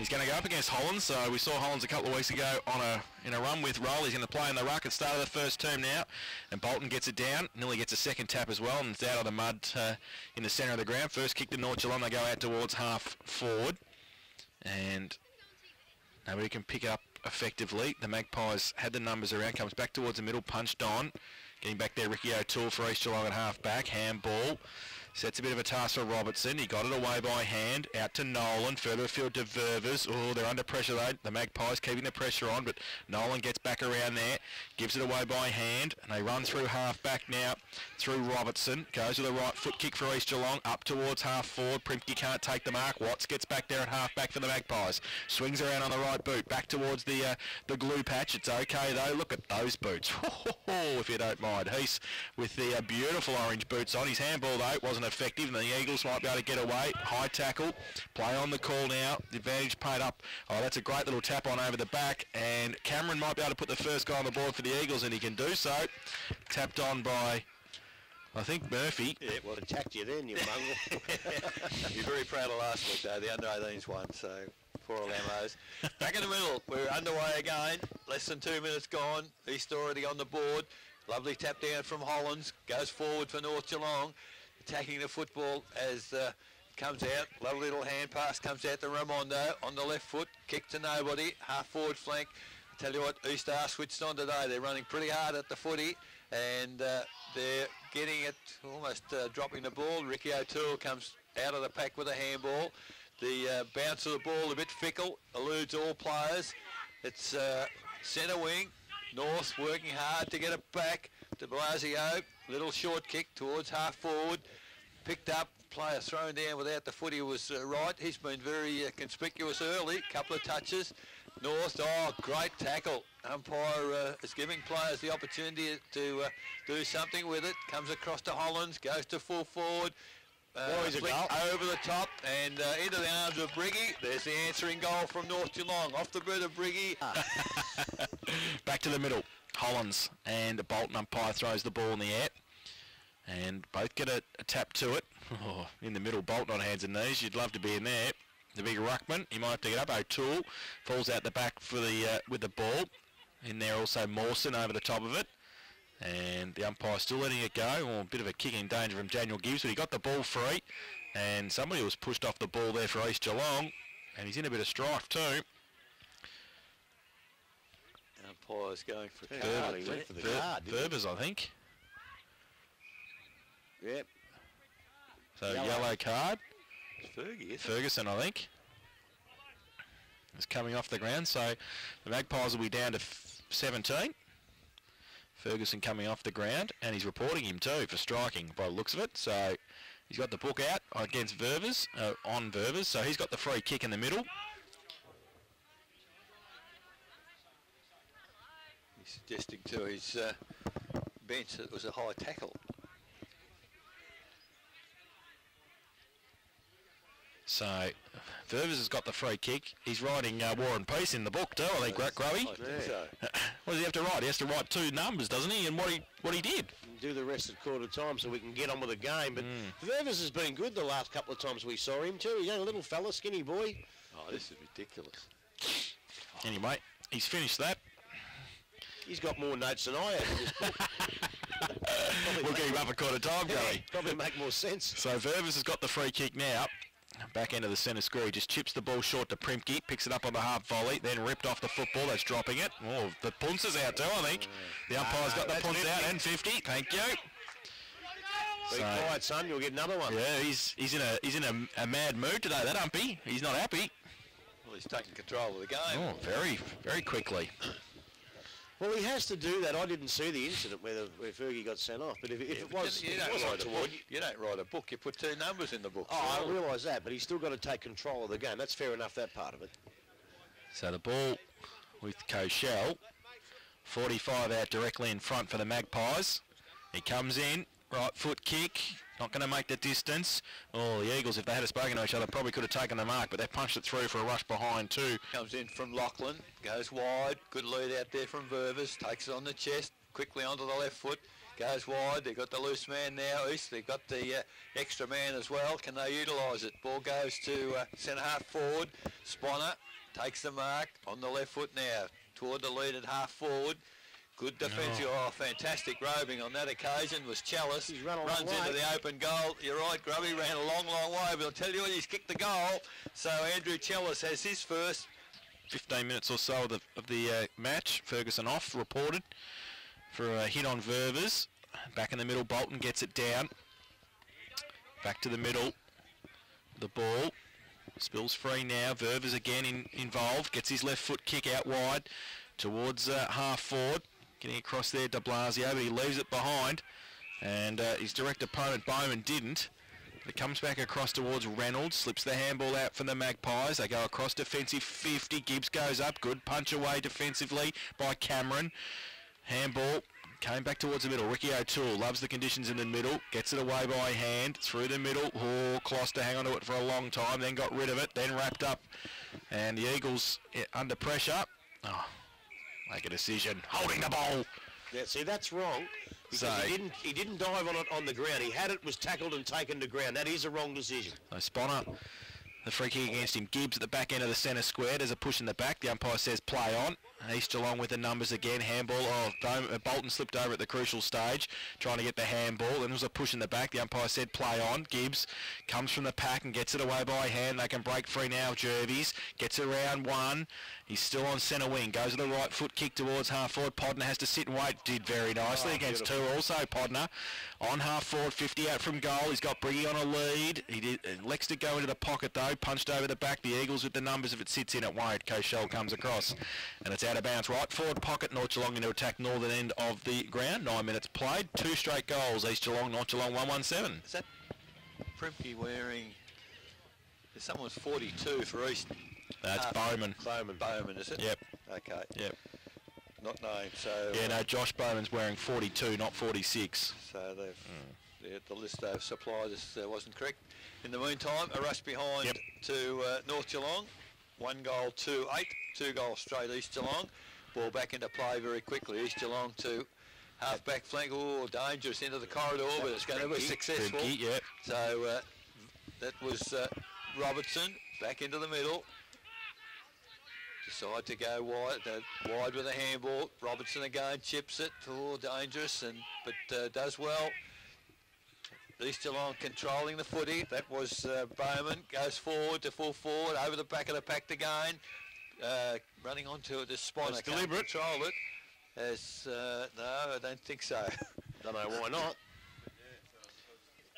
He's going to go up against Hollands. So we saw Hollands a couple of weeks ago in a run with Roll. He's going to play in the ruck at the start of the first term now. And Bolton gets it down. Nearly gets a second tap as well. And it's out of the mud in the centre of the ground. First kick to North Geelong. They go out towards half forward. And nobody can pick up effectively. The Magpies had the numbers around. Comes back towards the middle. Punched on. Getting back there, Ricky O'Toole for East Geelong at half back. Handball. Sets a bit of a task for Robertson. He got it away by hand. Out to Nolan. Further afield to Ververs. Oh, they're under pressure though. The Magpies keeping the pressure on, but Nolan gets back around there. Gives it away by hand. And they run through half back now. Through Robertson. Goes with a right foot kick for East Geelong. Up towards half forward. Primke can't take the mark. Watts gets back there at half back for the Magpies. Swings around on the right boot. Back towards the glue patch. It's okay though. Look at those boots. If you don't mind. Heath with the beautiful orange boots on. His handball though wasn't effective, and the Eagles might be able to get away. High tackle, play on the call now. The advantage paid up. Oh, that's a great little tap on over the back, and Cameron might be able to put the first guy on the board for the Eagles, and he can do so. Tapped on by, I think, Murphy. Yeah, well, attacked you then, you mongrel. You're very proud of last week though. The under-18s won, so poor old Amos. Back in the middle, we're underway again. Less than 2 minutes gone. East already on the board. Lovely tap down from Hollands. Goes forward for North Geelong. Attacking the football as comes out. Lovely little hand pass comes out to Ramondo on the left foot. Kick to nobody. Half forward flank. I tell you what, East are switched on today. They're running pretty hard at the footy, and they're getting it, almost dropping the ball. Ricky O'Toole comes out of the pack with a handball. The bounce of the ball a bit fickle. Eludes all players. It's centre wing. North working hard to get it back to Blasio. Little short kick towards half forward. Picked up. Player thrown down without the footy was right. He's been very conspicuous early. Couple of touches. North, oh, great tackle. Umpire is giving players the opportunity to do something with it. Comes across to Hollands. Goes to full forward. Flick over the top and into the arms of Briggy. There's the answering goal from North Geelong. Off the boot of Briggy. Back to the middle. Hollands and Bolton umpire throws the ball in the air. And both get a tap to it. Oh, in the middle, Bolton on hands and knees. You'd love to be in there. The big ruckman, he might have to get up. O'Toole falls out the back for the with the ball. In there also Mawson over the top of it. And the umpire still letting it go. Oh, a bit of a kicking danger from Daniel Gibbs, but he got the ball free. And somebody was pushed off the ball there for East Geelong. And he's in a bit of strife too. Umpire's going for the card. Verbers, I think. Yep. So yellow card. It's Fergie, Ferguson, I think. Is coming off the ground. So the Magpies will be down to 17. Ferguson coming off the ground, and he's reporting him too for striking by the looks of it. So he's got the book out against Ververs, on Ververs, so he's got the free kick in the middle. He's suggesting to his bench that it was a high tackle. So Ververs has got the free kick. He's writing War and Peace in the book too, I think, Grubby. So. What does he have to write? He has to write 2 numbers, doesn't he? And what he did. Do the rest at quarter time so we can get on with the game. But Ververs has been good the last couple of times we saw him too. He's only a little fella, skinny boy. Oh, this is ridiculous. Anyway, he's finished that. He's got more notes than I have in this book. We'll get him up at quarter time, Gary. Probably make more sense. So Ververs has got the free kick now. Back into the centre square. He just chips the ball short to Primke, picks it up on the half volley, then ripped off the football. That's dropping it. Oh, the punts is out too, I think. The umpire's got the punts out and 50. Thank you. Be quiet, son. You'll get another one. Yeah, he's in a mad mood today. That umpy. He's not happy. Well, he's taking control of the game. Oh, very quickly. Well, he has to do that. I didn't see the incident where Fergie got sent off, but if it was, you don't write a book. You put 2 numbers in the book. Oh, I realise that, but he's still got to take control of the game. That's fair enough, that part of it. So the ball with Koshel, 45 out directly in front for the Magpies. He comes in, right foot kick, not going to make the distance. Oh, the Eagles, if they had spoken to each other, probably could have taken the mark, but they punched it through for a rush behind too. Comes in from Lachlan, goes wide, good lead out there from Ververs, takes it on the chest, quickly onto the left foot, goes wide. They've got the loose man now, East. They've got the extra man as well. Can they utilise it? Ball goes to centre half forward. Sponner takes the mark on the left foot now toward the lead at half forward. Good defensive, fantastic roving on that occasion was Chalice. Runs into the open goal. You're right, Grubby ran a long, long way, but I'll tell you what, he's kicked the goal. So Andrew Chalice has his first. 15 minutes or so of the match. Ferguson off, reported for a hit on Ververs. Back in the middle, Bolton gets it down. Back to the middle. The ball. Spills free now. Ververs again involved. Gets his left foot kick out wide towards half forward. Getting across there, de Blasio, but he leaves it behind. And his direct opponent, Bowman, didn't. But it comes back across towards Reynolds. Slips the handball out for the Magpies. They go across defensive 50. Gibbs goes up. Good punch away defensively by Cameron. Handball. Came back towards the middle. Ricky O'Toole loves the conditions in the middle. Gets it away by hand. Through the middle. Oh, Closter hang on to it for a long time. Then got rid of it. Then wrapped up. And the Eagles under pressure. Oh, make a decision. Holding the ball. Yeah, see, that's wrong. Because So- he didn't dive on it on the ground. He had it, was tackled and taken to ground. That is a wrong decision. So Sponner, the free kick against him. Gibbs at the back end of the centre square. There's a push in the back. The umpire says play on. East Geelong with the numbers again. Handball. Bolton slipped over at the crucial stage, trying to get the handball. Then there was a push in the back. The umpire said play on. Gibbs comes from the pack and gets it away by hand. They can break free now. Jervis gets around one. He's still on centre wing. Goes with the right foot kick towards half forward. Podner has to sit and wait. Did very nicely against beautiful. two. Also Podner on half forward, 50 out from goal. He's got Briggy on a lead. He did. Elects to go into the pocket though. Punched over the back. The Eagles with the numbers. If it sits in, it won't. Koshel comes across, and it's out of bounds. Right forward pocket. North Geelong into attack northern end of the ground. 9 minutes played. 2 straight goals. East Geelong, North Geelong 1-1-7. Is that Primke wearing? Someone's 42 for East. That's Bowman. Bowman, is it? Yep. Okay. Yep. Not named. So Yeah, no, Josh Bowman's wearing 42, not 46. So the list they've supplied us wasn't correct. In the meantime, a rush behind to North Geelong. 1 goal, 2-8. 2 goals straight East Geelong. Ball back into play very quickly. East Geelong to half-back flank. Oh, dangerous into the corridor, but it's going to be successful. Primke, yep. So that was Robertson back into the middle. Decide to go wide with a handball. Robertson again chips it. Oh, dangerous, but does well. East Geelong controlling the footy. That was Bowman. Goes forward to full forward over the back of the pack again. Running onto it. This Spiner That's can't deliberate. control it. No, I don't think so. Don't know why not.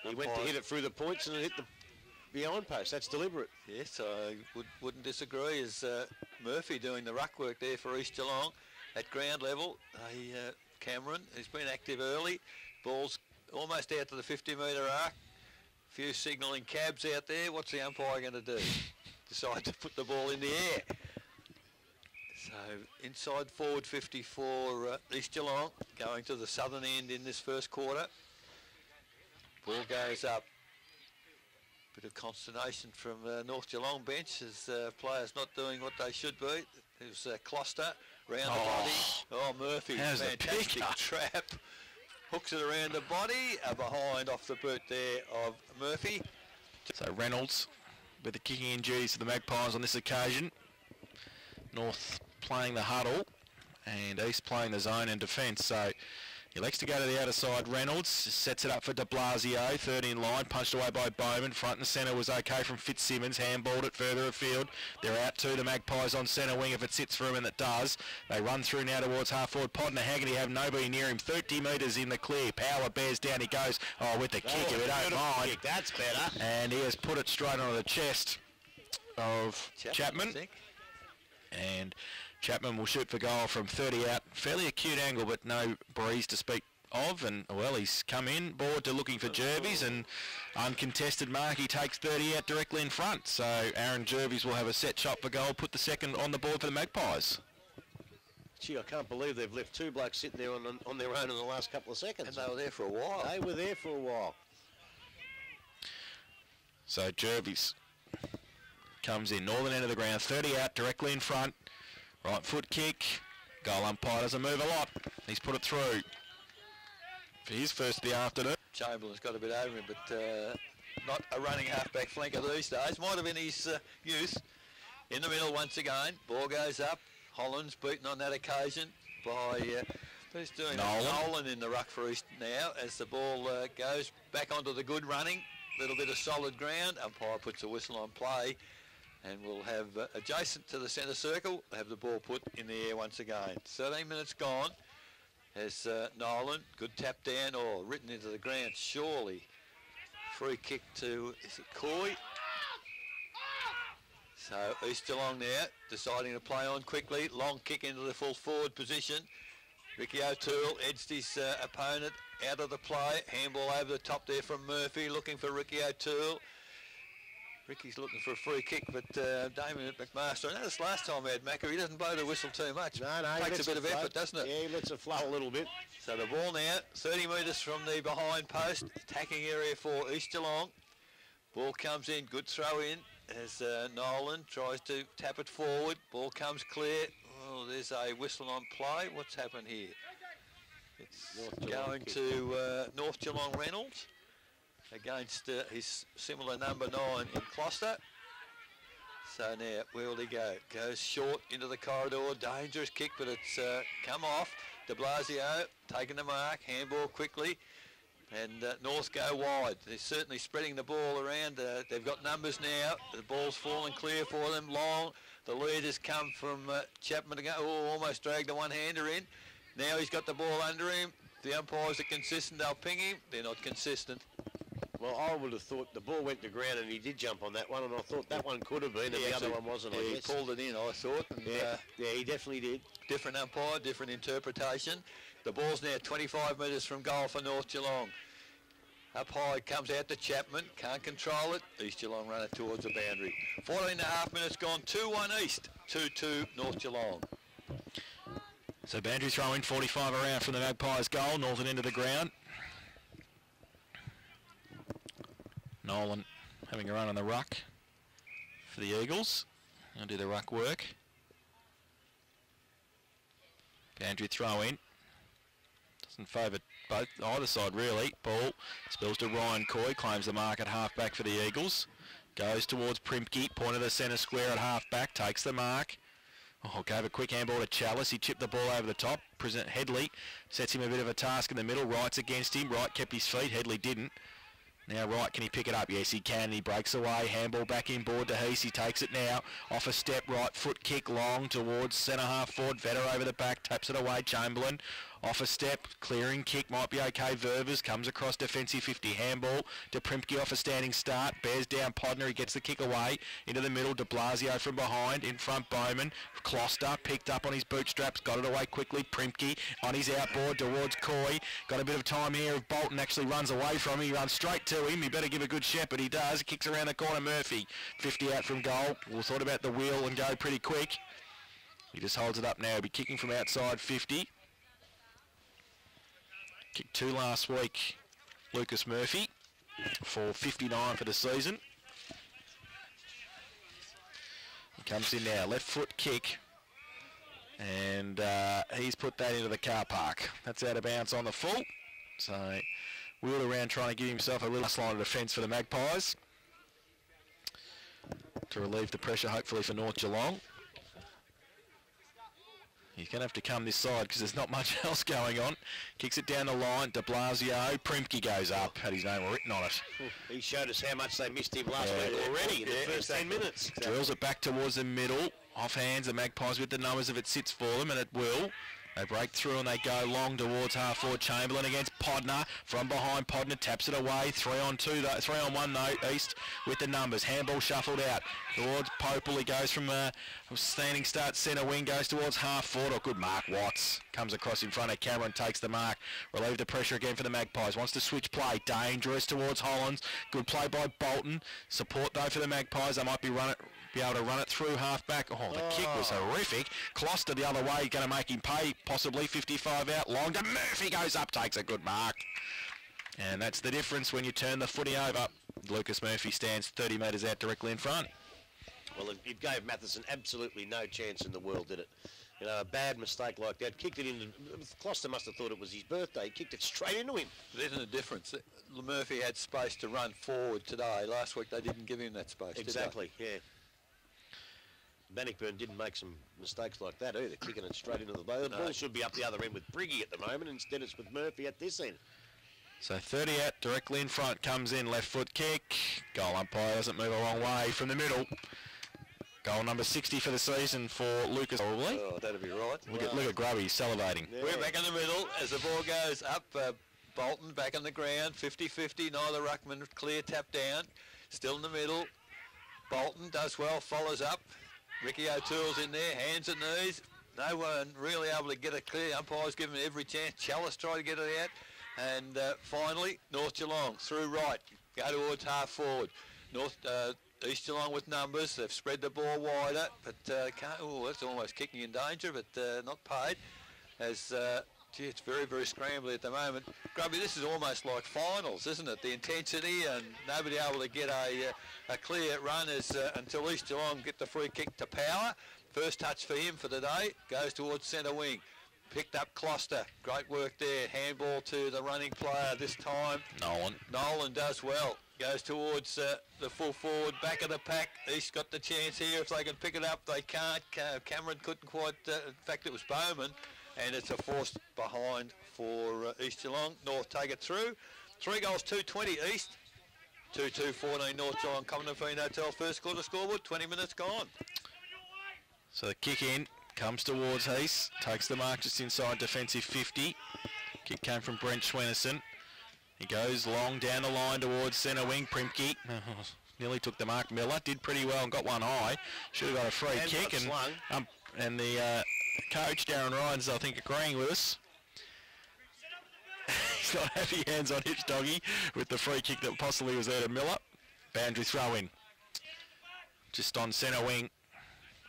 He went to hit it through the points and it hit the behind post. That's deliberate. Yes, I wouldn't disagree. As Murphy doing the ruck work there for East Geelong at ground level. Cameron has been active early. Ball's almost out to the 50-metre arc. Few signalling cabs out there. What's the umpire going to do? Decide to put the ball in the air. So inside forward 50 for East Geelong, going to the southern end in this first quarter. Ball goes up. Bit of consternation from North Geelong bench as players not doing what they should be. It was Closter round the body. Oh, Murphy, how's the fantastic picker? trap. Hooks it around the body, behind off the boot there of Murphy. So Reynolds with the kicking in duties for the Magpies on this occasion. North playing the huddle and East playing the zone and defence. So he elects to go to the outer side. Reynolds sets it up for de Blasio, third in line, punched away by Bowman. Front and centre was okay from Fitzsimmons, handballed it further afield. They're out to the Magpies on centre wing if it sits for him, and it does. They run through now towards half forward. Podner Haggerty have nobody near him, 30 metres in the clear. Power bears down, he goes with the kick if you don't mind. Kick. That's better. And he has put it straight onto the chest of Chapman. I think. And Chapman will shoot for goal from 30 out. Fairly acute angle, but no breeze to speak of. And, well, he's come in board to looking for Jervis, and uncontested mark. He takes 30 out directly in front. So Aaron Jervis will have a set shot for goal, put the second on the board for the Magpies. Gee, I can't believe they've left 2 blokes sitting there on their own in the last couple of seconds. And they were there for a while. They were there for a while. So Jervis comes in, northern end of the ground, 30 out, directly in front. Right foot kick. Goal umpire doesn't move a lot. He's put it through for his first of the afternoon. Chamberlain's got a bit over him, but not a running half-back flanker these days. Might have been his youth. In the middle once again. Ball goes up. Holland's beaten on that occasion by... who's doing Nolan in the ruck for East now as the ball goes back onto the good running. Little bit of solid ground. Umpire puts a whistle on play and we'll have adjacent to the centre circle, have the ball put in the air once again. 13 minutes gone as Nolan, good tap down or written into the ground surely. Free kick to, is it Coy? So East Geelong now deciding to play on quickly. Long kick into the full forward position. Ricky O'Toole edged his opponent out of the play. Handball over the top there from Murphy, looking for Ricky O'Toole. Ricky's looking for a free kick, but Damien McMaster, I noticed last time we had Macca, he doesn't blow the whistle too much. No, takes a bit of effort, doesn't it? Yeah, he lets it flow a little bit. So the ball now, 30 metres from the behind post, attacking area for East Geelong. Ball comes in, good throw in as Nolan tries to tap it forward. Ball comes clear. Oh, there's a whistle on play. What's happened here? It's going to North Geelong Reynolds against his similar number 9 in Gloucester. So now, where will he go? Goes short into the corridor. Dangerous kick, but it's come off. De Blasio taking the mark. Handball quickly. And North go wide. They're certainly spreading the ball around. They've got numbers now. The ball's falling clear for them. Long. The lead has come from Chapman to go. Oh, almost dragged the one-hander in. Now he's got the ball under him. The umpires are consistent. They'll ping him. They're not consistent. Well, I would have thought the ball went to ground and he did jump on that one, and I thought that one could have been, and the other one wasn't. Yeah, he pulled it in, I thought. And, yeah, he definitely did. Different umpire, different interpretation. The ball's now 25 metres from goal for North Geelong. Up high, comes out to Chapman, can't control it. East Geelong run it towards the boundary. 14 and a half minutes gone, 2-1 East, 2-2 North Geelong. So boundary throw in, 45 around from the Magpies goal, northern end of the ground. Nolan having a run on the ruck for the Eagles. I'll do the ruck work. Boundary throw in. Doesn't favour either side really. Ball spills to Ryan Coy, claims the mark at half-back for the Eagles. Goes towards Primke, point of the centre square at half-back, takes the mark. Oh, gave a quick handball to Chalice. He chipped the ball over the top. President Headley sets him a bit of a task in the middle. Wright's against him. Wright kept his feet. Headley didn't. Now Wright, can he pick it up? Yes, he can. He breaks away. Handball back inboard to Heese. He takes it now. Off a step, right foot kick long towards centre half forward. Vetter over the back, taps it away. Chamberlain. Off a step, clearing kick, might be okay. Ververs comes across defensive 50. Handball to Primke off a standing start. Bears down Podner. He gets the kick away into the middle. De Blasio from behind. In front, Bowman. Closter picked up on his bootstraps. Got it away quickly. Primke on his outboard towards Coy. Got a bit of time here. If Bolton actually runs away from him, he runs straight to him. He better give a good shepherd. He does. He kicks around the corner. Murphy. 50 out from goal. We'll thought about the wheel and go pretty quick. He just holds it up now. He'll be kicking from outside 50. Kicked 2 last week, Lucas Murphy, for 59 for the season. He comes in now, left foot kick, and he's put that into the car park. That's out of bounds on the full, so wheeled around trying to give himself a little line of defence for the Magpies to relieve the pressure, hopefully, for North Geelong. He's going to have to come this side because there's not much else going on. Kicks it down the line. De Blasio. Primke goes up. Had his name written on it. He showed us how much they missed him last week already in the first 10 minutes. Exactly. Drills it back towards the middle. Off hands, the Magpies with the numbers if it sits for them, and it will. They break through and they go long towards half forward. Chamberlain against Podner. From behind, Podner taps it away. 3-on-2, 3-on-1 though, East with the numbers. Handball shuffled out towards Popel. He goes from standing start centre wing, goes towards half forward. Oh, good mark, Watts. Comes across in front of Cameron, takes the mark. Relieve the pressure again for the Magpies. Wants to switch play. Dangerous towards Hollands. Good play by Bolton. Support though for the Magpies. They might be able to run it through half-back. Oh, the kick was horrific. Closter the other way, going to make him pay, possibly 55 out. Long to Murphy, goes up, takes a good mark. And that's the difference when you turn the footy over. Lucas Murphy stands 30 metres out directly in front. Well, it gave Matheson absolutely no chance in the world, did it? You know, a bad mistake like that. Kicked it into... Closter must have thought it was his birthday. He kicked it straight into him. There isn't a difference. Murphy had space to run forward today. Last week they didn't give him that space. Exactly, yeah. Bannockburn didn't make some mistakes like that either, kicking it straight into the ball. The ball should be up the other end with Briggy at the moment. Instead, it's with Murphy at this end. So 30 out, directly in front, comes in, left foot kick. Goal umpire doesn't move a long way from the middle. Goal number 60 for the season for Lucas, probably. Oh, that'd be right. Look at Grubby, he's salivating. Yeah. We're back in the middle as the ball goes up. Bolton back on the ground, 50-50, neither ruckman, clear tap down. Still in the middle. Bolton does well, follows up. Ricky O'Toole's in there, hands and knees. No one really able to get it clear. Umpire's given every chance. Chalice tried to get it out. And finally, North Geelong through right. Go towards half forward. East Geelong with numbers. They've spread the ball wider, but can't. Oh, that's almost kicking in danger, but not paid. As gee, it's very, very scrambly at the moment. Grubby, this is almost like finals, isn't it? The intensity and nobody able to get a clear run as until East Geelong get the free kick to Power. First touch for him for the day goes towards centre wing. Picked up Closter. Great work there. Handball to the running player this time. Nolan does well. Goes towards the full forward, back of the pack. East got the chance here. If they can pick it up, they can't. Cameron couldn't quite. In fact, it was Bowman. And it's a forced behind for East Geelong. North take it through. 3 goals, 2-20 East. 2-2-14 North Geelong. Coming to Fino Hotel. First quarter scoreboard. 20 minutes gone. So the kick in. Comes towards Heath, takes the mark just inside defensive 50. Kick came from Brent Schwennerson. He goes long down the line towards centre wing. Primke nearly took the mark. Miller did pretty well and got one high. Should have got a free kick. And the coach, Darren Ryan's, I think, agreeing with us. He's not happy hands on Hitch Doggy with the free kick that possibly was there to Miller. Boundary throw in. Just on centre wing.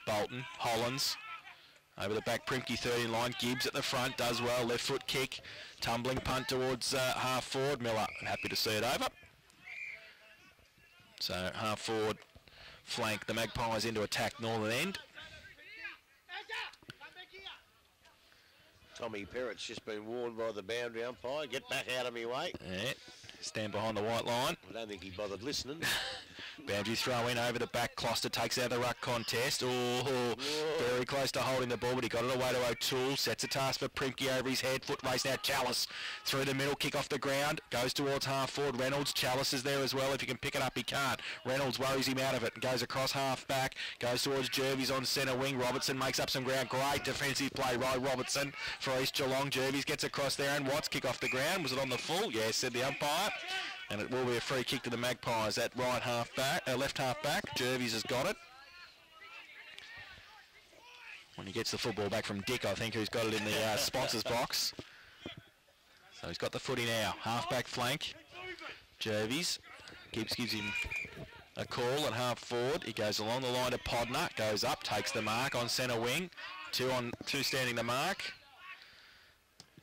Bolton, Hollands. Over the back, Primke 13 line. Gibbs at the front, does well. Left foot kick. Tumbling punt towards half forward. Miller, happy to see it over. So half forward flank. The Magpies into attack northern end. Tommy Perrett's just been warned by the boundary umpire. Get back out of me way. Yeah. Stand behind the white line. I don't think he bothered listening. Boundary throw in over the back. Closter takes out the ruck contest. Oh, very close to holding the ball, but he got it away to O'Toole. Sets a task for Primke over his head. Foot race now. Chalice through the middle. Kick off the ground. Goes towards half forward. Reynolds. Chalice is there as well. If he can pick it up, he can't. Reynolds worries him out of it and goes across half back. Goes towards Jervis on centre wing. Robertson makes up some ground. Great defensive play by Robertson for East Geelong. Jervis gets across there and Watts kick off the ground. Was it on the full? Yes, said the umpire. And it will be a free kick to the Magpies at right half back, left half back. Jervis has got it. When he gets the football back from Dick, I think, who's got it in the sponsors box. So he's got the footy now. Half back flank. Jervis. Gibbs gives him a call at half forward. He goes along the line to Podner. Goes up, takes the mark on centre wing. Two standing the mark.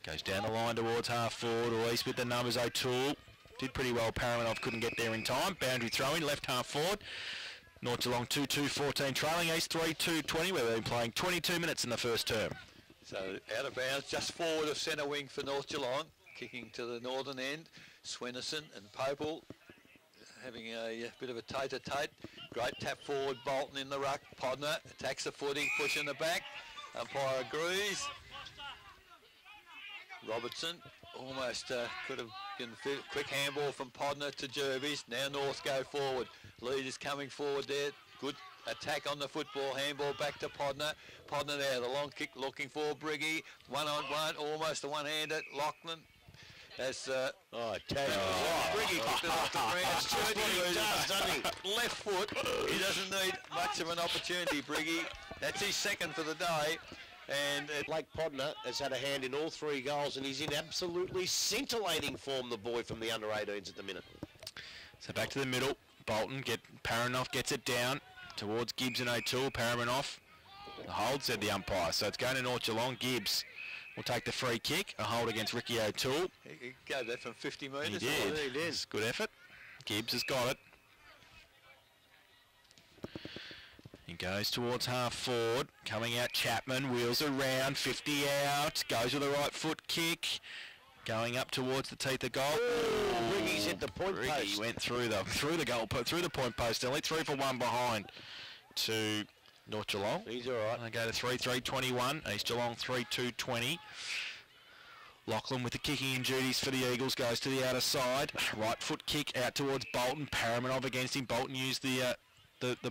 Goes down the line towards half forward. Or East with the numbers. O'Toole. Did pretty well. Paramanov couldn't get there in time. Boundary throw-in, left half forward. North Geelong 2-2-14, trailing East 3-2-20, where they've been playing 22 minutes in the first term. So out of bounds, just forward of centre wing for North Geelong, kicking to the northern end. Swennerson and Popel having a bit of a tete-a-tete. Great tap forward, Bolton in the ruck. Podner attacks the footing, pushing the back. Umpire agrees. Robertson almost could have been a quick handball from Podner to Jervis. Now North go forward. Lead is coming forward there. Good attack on the football. Handball back to Podner. Podner there. The long kick looking for Briggy. One-on-one. Almost a one-hander. Lachlan. That's Briggy kicked it off the ground. Left foot. He doesn't need much of an opportunity, Briggy. That's his second for the day. And Blake Podner has had a hand in all 3 goals, and he's in absolutely scintillating form, the boy from the under-18s at the minute. So back to the middle. Bolton, Paramanov gets it down towards Gibbs and O'Toole. Paramanov, the hold, said the umpire. So it's going to North Geelong. Gibbs will take the free kick. A hold against Ricky O'Toole. He gave that from 50 metres. He did. It's good effort. Gibbs has got it. He goes towards half forward, coming out Chapman, wheels around, 50 out, goes with the right foot kick, going up towards the teeth of goal. Briggy's hit the point post. He went through the goal, through the point post, only 3 for 1 behind to North Geelong. He's all right. They go to 3-3-21. East Geelong 3-2-20. Lachlan with the kicking in duties for the Eagles goes to the outer side. Right foot kick out towards Bolton. Paramanov against him. Bolton used the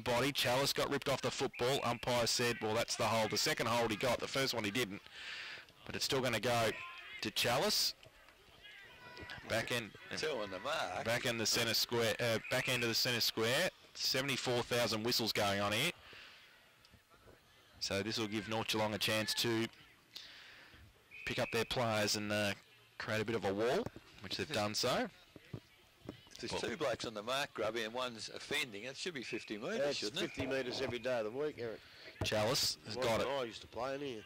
body. Chalice got ripped off the football. Umpire said, well, that's the hold. The second hold he got. The first one he didn't. But it's still going to go to Chalice. Back end. Two on the mark. Back in the centre square. Back end of the centre square. 74,000 whistles going on here. So this will give North Geelong a chance to pick up their players and create a bit of a wall, which they've done so. If there's two blokes on the mark, Grubby, and one's offending, it should be 50 metres, shouldn't it? 50 metres every day of the week, Eric. Chalice has got it. I used to play in here.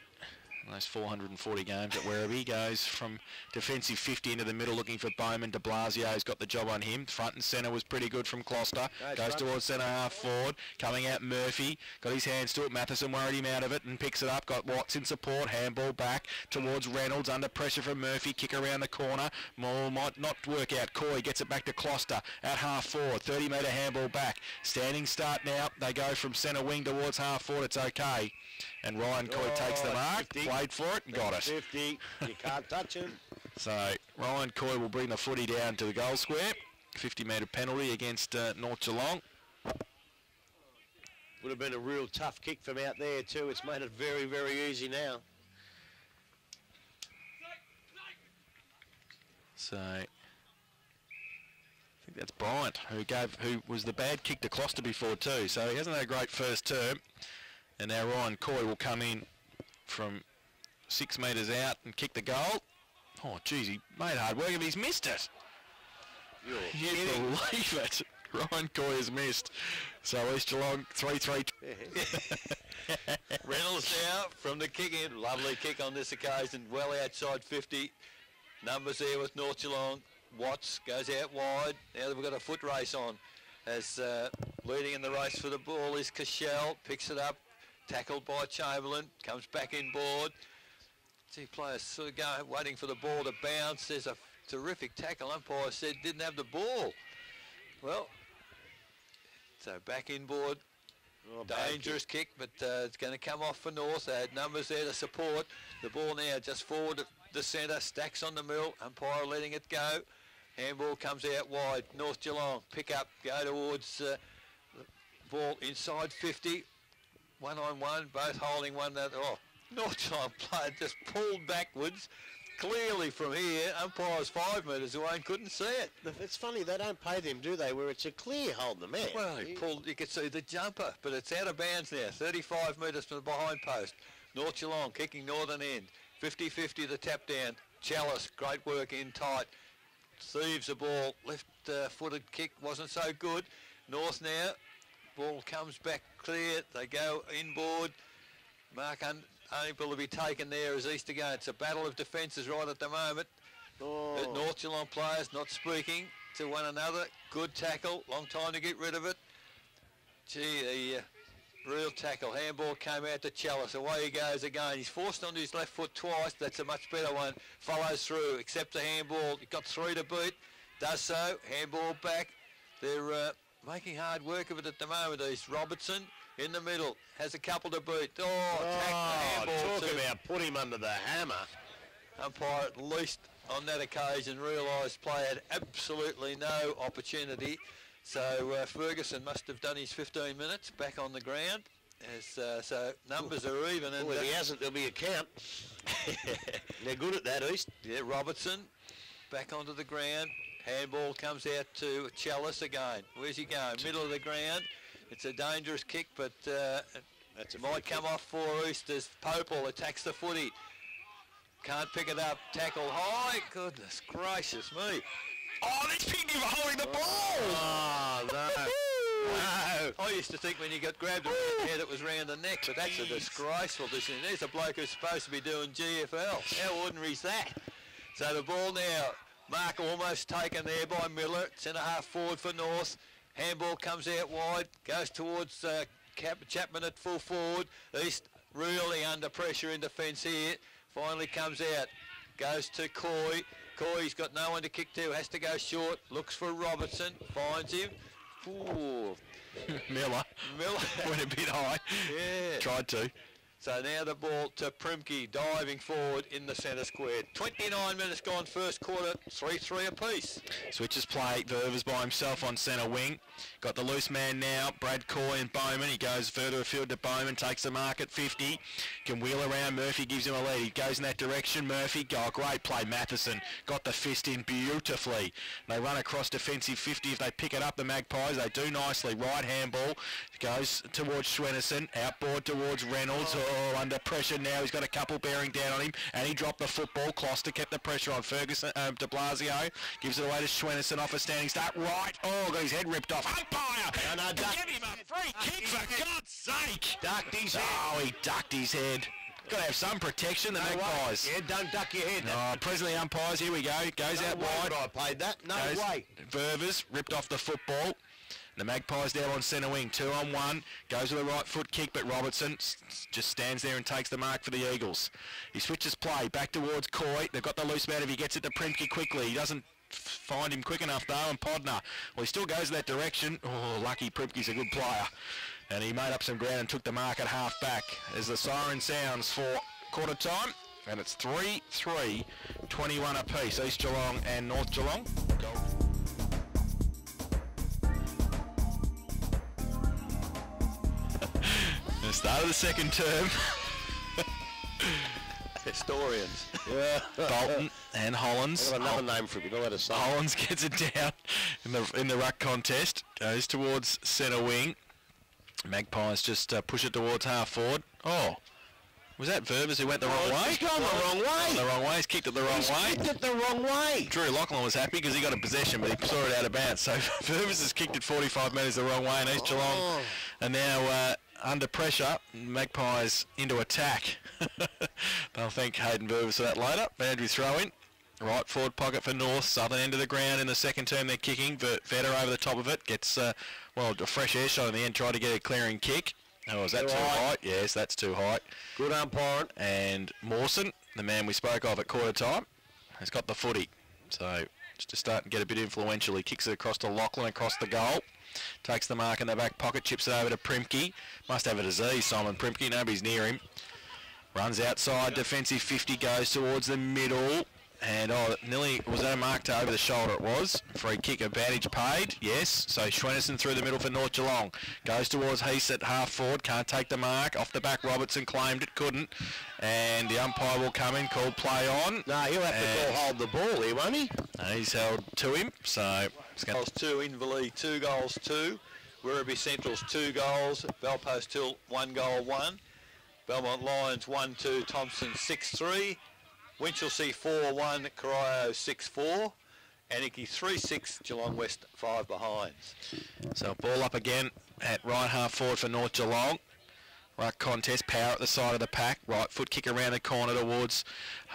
Those 440 games at Werribee. Goes from defensive 50 into the middle looking for Bowman. De Blasio's got the job on him. Front and centre was pretty good from Gloucester. Goes towards centre half forward. Coming out Murphy. Got his hands to it. Matheson worried him out of it and picks it up. Got Watts in support. Handball back towards Reynolds. Under pressure from Murphy. Kick around the corner. Moore might not work out. Coy gets it back to Gloucester at half forward. 30 metre handball back. Standing start now. They go from centre wing towards half forward. It's okay. And Ryan Coy takes the mark, 50. Played for it, and got it. 50, you can't touch him. So Ryan Coy will bring the footy down to the goal square. 50-metre penalty against North Geelong. Would have been a real tough kick from out there too. It's made it very, very easy now. So I think that's Bryant who was the bad kick to Gloucester before too. So he hasn't had a great first term. And now Ryan Coy will come in from 6 metres out and kick the goal. Oh, geez, he made hard work and he's missed it. You believe it. Ryan Coy has missed. So East Geelong 3-3. Reynolds now from the kick in. Lovely kick on this occasion. Well outside 50. Numbers there with North Geelong. Watts goes out wide. Now we've got a foot race on. As leading in the race for the ball is Cashel. Picks it up. Tackled by Chamberlain, comes back inboard. See players sort of going, waiting for the ball to bounce. There's a terrific tackle. Umpire said didn't have the ball. Well, so back inboard. Oh, dangerous kick, but it's going to come off for North. They had numbers there to support. The ball now just forward to the centre, stacks on the middle. Umpire letting it go. Handball comes out wide. North Geelong pick up, go towards the ball inside 50. 1-on-1, both holding one another. Oh, North Geelong player just pulled backwards, clearly from here. Umpire's 5 metres away and couldn't see it. It's funny, they don't pay them, do they, where it's a clear hold the man. Well, he pulled, you could see the jumper, but it's out of bounds now, 35 metres from the behind post. North Geelong kicking northern end, 50-50 the tap down. Chalice, great work in tight. Thieves the ball, left-footed kick wasn't so good. North now. Ball comes back clear. They go inboard. Mark unable to be taken there as Easter go. It's a battle of defences right at the moment. Oh. North Geelong players not speaking to one another. Good tackle. Long time to get rid of it. Gee, the real tackle. Handball came out to Chalice. Away he goes again. He's forced onto his left foot twice. That's a much better one. Follows through. Accepts the handball. He got 3 to beat. Does so. Handball back. They're making hard work of it at the moment. He's Robertson in the middle. Has a couple to beat. Handball talk about put him under the hammer. Umpire at least on that occasion realised play had absolutely no opportunity. So Ferguson must have done his 15 minutes back on the ground. As, so numbers are even. And if he hasn't, there'll be a count. They're good at that, East. Yeah, Robertson back onto the ground. Handball comes out to Chalice again. Where's he going? Middle of the ground. It's a dangerous kick, but it might come off for East as Popel attacks the footy. Can't pick it up. Tackle high. Goodness gracious me. Oh, these people are holding the ball. Oh, no. No. I used to think when you got grabbed around the head it was round the neck, but that's a disgraceful decision. There's a bloke who's supposed to be doing GFL. How ordinary is that? So the ball now. Mark almost taken there by Miller. Centre half forward for North. Handball comes out wide. Goes towards Chapman at full forward. East really under pressure in defence here. Finally comes out. Goes to Coy. Coy's got no one to kick to. Has to go short. Looks for Robertson. Finds him. Ooh. Miller went a bit high. Yeah. Tried to. So now the ball to Primke, diving forward in the centre square. 29 minutes gone, first quarter, 3-3 apiece. Switches play, Ververs by himself on centre wing. Got the loose man now, Brad Coy and Bowman. He goes further afield to Bowman, takes the mark at 50. Can wheel around, Murphy gives him a lead. He goes in that direction, Murphy, great play, Matheson. Got the fist in beautifully. They run across defensive 50. If they pick it up, the Magpies, they do nicely. Right handball, goes towards Schwenneson, outboard towards Reynolds. Oh, under pressure now. He's got a couple bearing down on him, and he dropped the football. Kloster kept the pressure on Ferguson, de Blasio. Gives it away to Schwenneson off a standing start. Right. Oh, got his head ripped off. Umpire! No, Give him a free kick, for God's sake! Ducked his head. Oh, he ducked his head. Got to have some protection, the Magpies. Yeah, don't duck your head. Oh, presently umpires, here we go. Goes out wide. I played that. No way. Ververs ripped off the football. The Magpies down on centre wing, 2-on-1, goes with a right foot kick, but Robertson just stands there and takes the mark for the Eagles. He switches play, back towards Coy. They've got the loose man if he gets it to Primke quickly. He doesn't find him quick enough though, and Podner. Well, he still goes that direction. Oh, lucky Primke's a good player. And he made up some ground and took the mark at half back as the siren sounds for quarter time. And it's 3-3, 21 apiece, East Geelong and North Geelong. The start of the second term. Historians. Yeah. Bolton and Hollands. I've got another name for it. You don't let us say. Hollands gets it down in the ruck contest. Goes towards centre wing. Magpies just push it towards half forward. Oh, was that Ververs who went the wrong way? He's gone the wrong way. The wrong way. He's kicked it the wrong way. Kicked it the wrong way. Drew Lachlan was happy because he got a possession, but he saw it out of bounds. So Ververs has kicked it 45 metres the wrong way, and East Geelong are now under pressure. Magpies into attack. They'll thank Hayden Ververs for that later. Andrew throw in. Right forward pocket for North, southern end of the ground in the second term they're kicking. Vetter over the top of it, gets, a fresh air shot in the end, tried to get a clearing kick. Oh, is that too high? Yes, that's too high. Good umpiring. And Mawson, the man we spoke of at quarter time, has got the footy. So just to start and get a bit influential, he kicks it across to Lachlan, across the goal. Takes the mark in the back pocket, chips it over to Primke. Must have a disease, Simon Primke, nobody's near him. Runs outside, defensive 50, goes towards the middle. And, nearly, was that a mark to over the shoulder? It was. Free kick, advantage paid, yes. So Schwenneson through the middle for North Geelong. Goes towards Heath at half forward, can't take the mark. Off the back, Robertson claimed it, couldn't. And the umpire will come in, call play on. No, he'll have to call hold the ball here, won't he? He's held to him, so... Goals 2, Inverleigh 2 goals 2. Werribee Central's 2 goals. Belpost Hill 1 goal 1. Belmont Lions 1-2, Thompson 6-3. Winchelsea 4-1, Corio 6-4, Anarchy 3-6, Geelong West 5 behind. So ball up again at right half forward for North Geelong. Ruck contest, power at the side of the pack. Right foot kick around the corner towards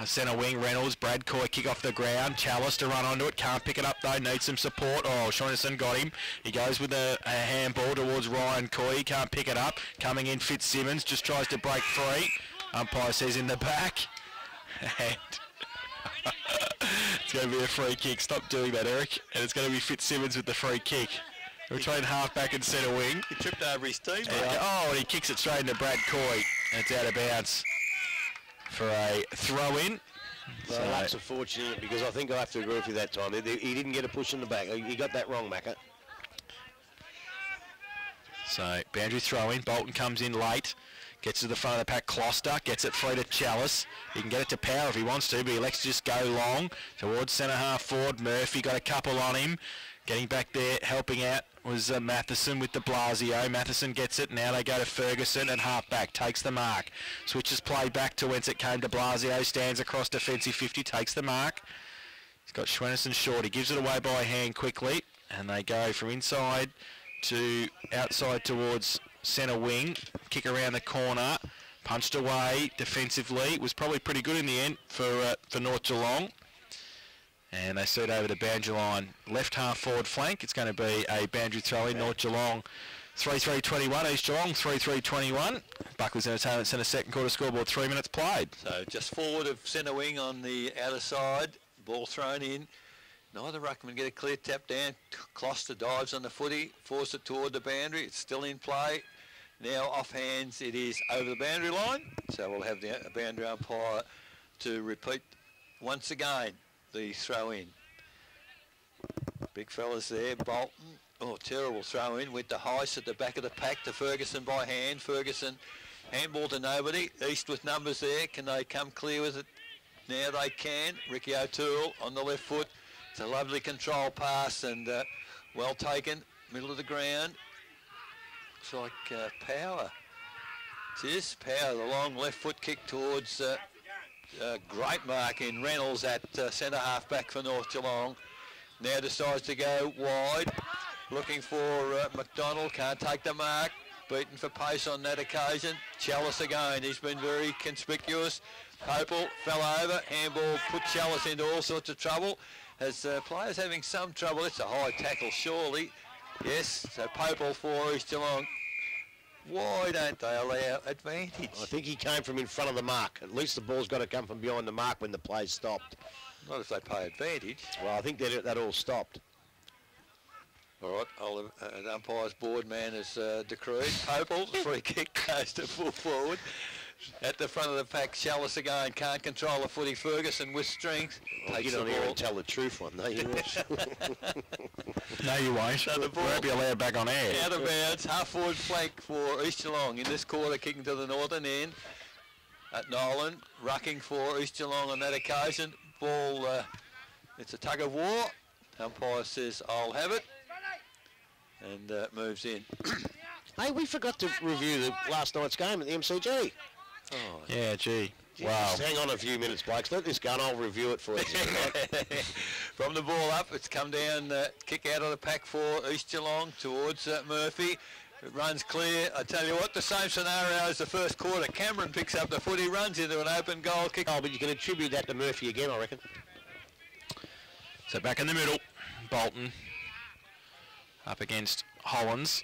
centre wing. Reynolds, Brad Coy kick off the ground. Chalice to run onto it. Can't pick it up though. Needs some support. Oh, Schwenneson got him. He goes with a handball towards Ryan Coy. He can't pick it up. Coming in Fitzsimmons. Just tries to break free. Umpire says in the back. And it's going to be a free kick. Stop doing that, Eric. And it's going to be Fitzsimmons with the free kick. Between half-back and centre wing. He tripped over his teammate. And he kicks it straight into Brad Coy. And it's out of bounds for a throw-in. Well, that's unfortunate because I think I have to agree with you that time. He didn't get a push in the back. He got that wrong, Macca. So, boundary throw-in. Bolton comes in late. Gets to the front of the pack, Kloster, gets it free to Chalice. He can get it to Power if he wants to, but he elects to just go long towards centre half forward. Murphy got a couple on him. Getting back there, helping out was Matheson with de Blasio. Matheson gets it, now they go to Ferguson and half back, takes the mark. Switches play back to whence it came. De Blasio stands across defensive 50, takes the mark. He's got Schwenneson short, he gives it away by hand quickly, and they go from inside to outside towards centre wing, kick around the corner, punched away defensively. It was probably pretty good in the end for North Geelong. And they suit over the boundary line. Left half forward flank, it's going to be a boundary throw in. North Geelong 3-3-21, East Geelong 3-3-21. Buckley's Entertainment Centre second quarter scoreboard, 3 minutes played. So just forward of centre wing on the outer side, ball thrown in. Neither ruckman get a clear tap down. Closter dives on the footy, force it toward the boundary. It's still in play. Now off hands, it is over the boundary line. So we'll have the boundary umpire to repeat once again the throw in. Big fellas there, Bolton. Oh, terrible throw in with the Heiss at the back of the pack to Ferguson by hand. Ferguson handball to nobody. East with numbers there. Can they come clear with it? Now they can. Ricky O'Toole on the left foot. It's a lovely control pass and well taken. Middle of the ground. Looks like Power. It is Power. The long left foot kick towards great mark in Reynolds at centre half back for North Geelong. Now decides to go wide. Looking for McDonald. Can't take the mark. Beaten for pace on that occasion. Chalice again. He's been very conspicuous. Popel fell over. Handball put Chalice into all sorts of trouble. As players having some trouble. It's a high tackle surely. Yes, so Popel for East Geelong. Why don't they allow advantage? I think he came from in front of the mark. At least the ball's got to come from behind the mark when the play's stopped. Not if they pay advantage. Well, I think that all stopped. All right, the umpire's board man has decreed. Popel, free kick, goes to full forward. At the front of the pack, Chalice again can't control the footy. Ferguson with strength. I'll get on here and tell the truth one. No, you won't. No, you won't. So the ball won't be allowed back on air. Out of bounds, half forward flank for East Geelong in this quarter, kicking to the northern end. At Nolan, rucking for East Geelong on that occasion. Ball, it's a tug of war. Umpire says, I'll have it. And moves in. Hey, we forgot to review the last night's game at the MCG. Oh, Yeah, gee. Wow. Just hang on a few minutes, Blakes. Let this go and I'll review it for you. From the ball up, it's come down, kick out of the pack for East Geelong towards Murphy. It runs clear. I tell you what, the same scenario as the first quarter. Cameron picks up the footy, runs into an open goal kick. Oh, but you can attribute that to Murphy again, I reckon. So back in the middle, Bolton up against Hollins.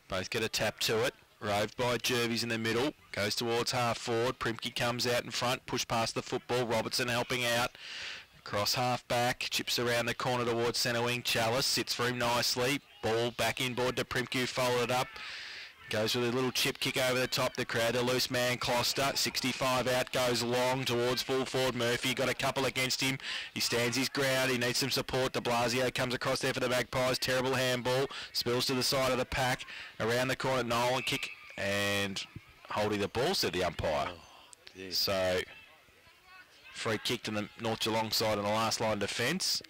Both get a tap to it. Roved by Jervis in the middle. Goes towards half forward. Primke comes out in front. Push past the football. Robertson helping out. Cross half back. Chips around the corner towards centre wing. Chalice sits for him nicely. Ball back inboard to Primke. Followed up. Goes with a little chip kick over the top. The crowd, a loose man, Closter. 65 out, goes long towards full forward. Murphy got a couple against him. He stands his ground. He needs some support. De Blasio comes across there for the Magpies. Terrible handball. Spills to the side of the pack. Around the corner, Nolan kick and holding the ball, said the umpire. Oh, so, free kick to the North Geelong side on the last line defence.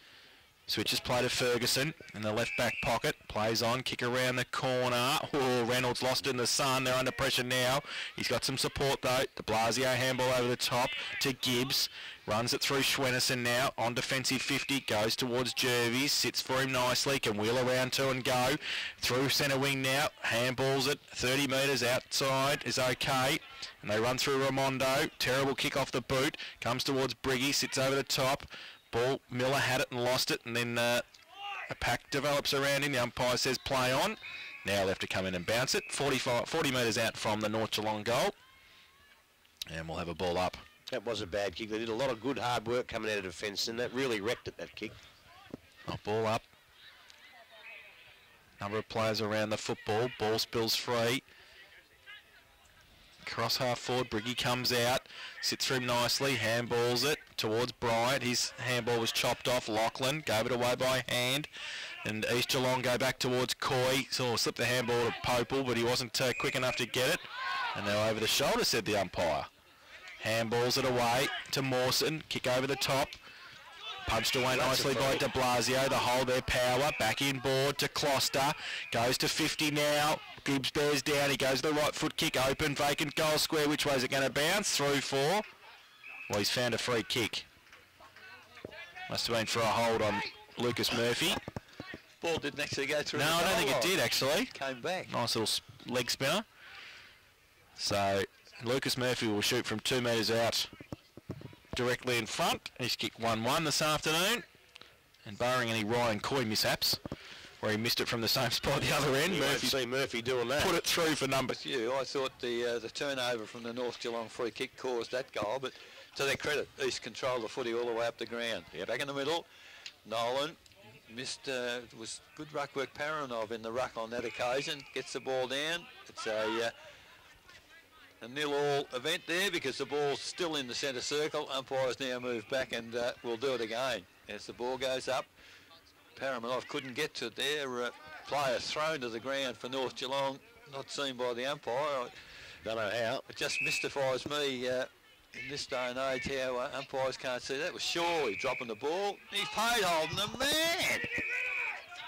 Switches play to Ferguson in the left back pocket. Plays on, kick around the corner. Oh, Reynolds lost in the sun. They're under pressure now. He's got some support though. De Blasio handball over the top to Gibbs. Runs it through Schwennerson now. On defensive 50. Goes towards Jervis. Sits for him nicely. Can wheel around to and go. Through centre wing now. Handballs it. 30 metres outside is okay. And they run through Raimondo. Terrible kick off the boot. Comes towards Briggy. Sits over the top. Ball, Miller had it and lost it, and then a pack develops around him. The umpire says play on. Now they'll have to come in and bounce it. 40 metres out from the North Geelong goal. And we'll have a ball up. That was a bad kick. They did a lot of good hard work coming out of defence, and that really wrecked it, that kick. Oh, ball up. Number of players around the football. Ball spills free. Cross half forward, Briggy comes out, sits for him nicely, handballs it towards Bryant. His handball was chopped off. Lachlan gave it away by hand. And East Geelong go back towards Coy. So slipped the handball to Popel, but he wasn't quick enough to get it. And now over the shoulder, said the umpire. Handballs it away to Mawson. Kick over the top. Punched away nicely by De Blasio. The hold there, Power. Back inboard to Closter. Goes to 50 now. Gibbs bears down. He goes to the right foot kick. Open, vacant goal square. Which way is it going to bounce? Through for? Well, he's found a free kick. Must have been for a hold on Lucas Murphy. Ball didn't actually go through. No, I don't think it did actually. Came back. Nice little leg spinner. So Lucas Murphy will shoot from 2 metres out directly in front. He's kicked 1-1 this afternoon. And barring any Ryan Coy mishaps, where he missed it from the same spot at the other end, Murphy doing that. Put it through for number... I thought the turnover from the North Geelong free kick caused that goal, but to their credit, East controlled the footy all the way up the ground. Back in the middle, Nolan missed, was good ruck work, Paranov in the ruck on that occasion, gets the ball down. It's a 0-all event there because the ball's still in the centre circle. Umpires now move back and we'll do it again. As the ball goes up, Paramanov couldn't get to it there. Player thrown to the ground for North Geelong, not seen by the umpire. Don't know how. It just mystifies me in this day and age how umpires can't see that. Was Shaw dropping the ball. He's paid holding the man.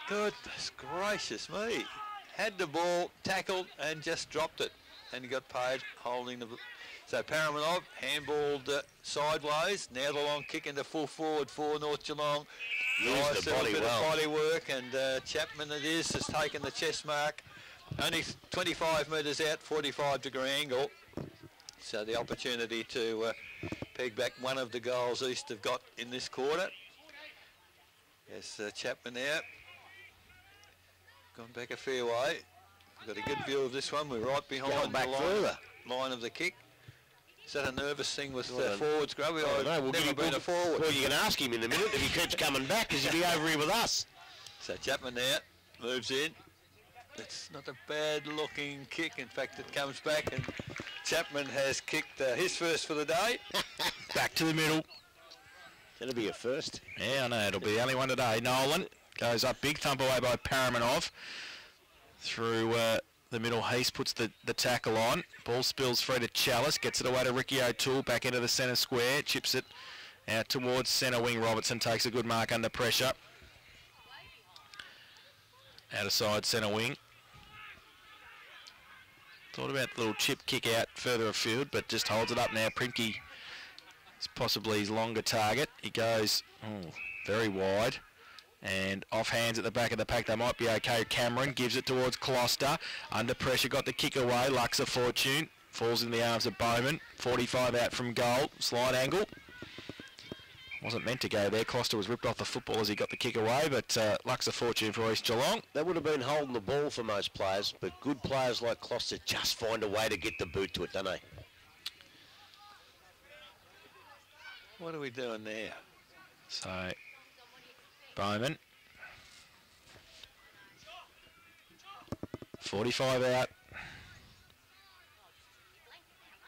Goodness gracious me. Had the ball tackled and just dropped it. And he got paid holding the... So Paramanov handballed sideways. Now the long kick into full forward for North Geelong. Used the body well. Body work, and Chapman it is has taken the chest mark. Only 25 metres out, 45-degree angle. So the opportunity to peg back one of the goals East have got in this quarter. Yes, Chapman out. Gone back a fair way. We've got a good view of this one. We're right behind the line of the kick. Is that a nervous thing with forwards, Grubby? Oh, no, we'll never been a forward. Well, you can ask him in a minute if he keeps coming back, because he'll be over here with us. So Chapman out, moves in. It's not a bad-looking kick. In fact, it comes back, and Chapman has kicked his first for the day. Back to the middle. That'll be a first. Yeah, I know. It'll be the only one today. Nolan goes up, big thump away by Paramanov. Through the middle, Heath puts the tackle on. Ball spills through to Chalice, gets it away to Ricky O'Toole, back into the centre square, chips it out towards centre wing. Robertson takes a good mark under pressure. Out of side centre wing. Thought about the little chip kick out further afield, but just holds it up now. Primke is possibly his longer target. He goes very wide. And off hands at the back of the pack, they might be okay. Cameron gives it towards Closter. Under pressure, got the kick away. Luxa Fortune falls in the arms of Bowman. 45 out from goal. Slide angle. Wasn't meant to go there. Closter was ripped off the football as he got the kick away, but Luxa Fortune for East Geelong. That would have been holding the ball for most players, but good players like Closter just find a way to get the boot to it, don't they? What are we doing there? So... Bowman. 45 out.